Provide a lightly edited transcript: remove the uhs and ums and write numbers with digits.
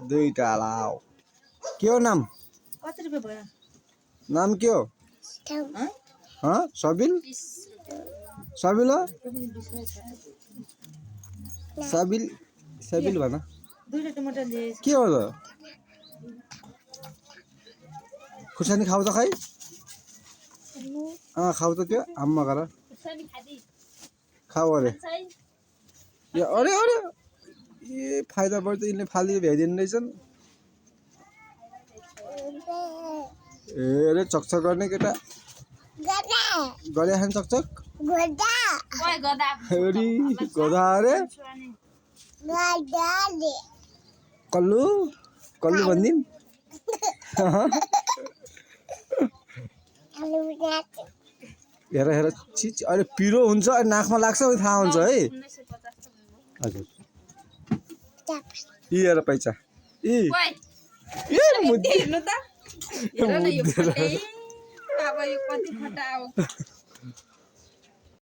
दुईटा लाओ के हो नाम कति रुपियाँ भयो नाम के हो हाँ सबिल सबिल हो सबिल सबिल भन दुईटा टमाटर लिए के हो त खुर्सानी खाऊ त खै खाऊ त त्यो आम्मा गर खाऊ अरे अरे अरे ए फाइदा पर्छ यिनले फाली भ्याइदिनु रहेछन् ए अरे चकचक गर्ने केटा गरे खान चकचक अरे गधा अरे कल्लु कल्लु भनिदिउँ हेर हेर चिज अरे पिरो हुन्छ अनि नाकमा लाग्छ भने थाहा हुन्छ है हजुर यी हेर पैसा यी अब यो कति फटा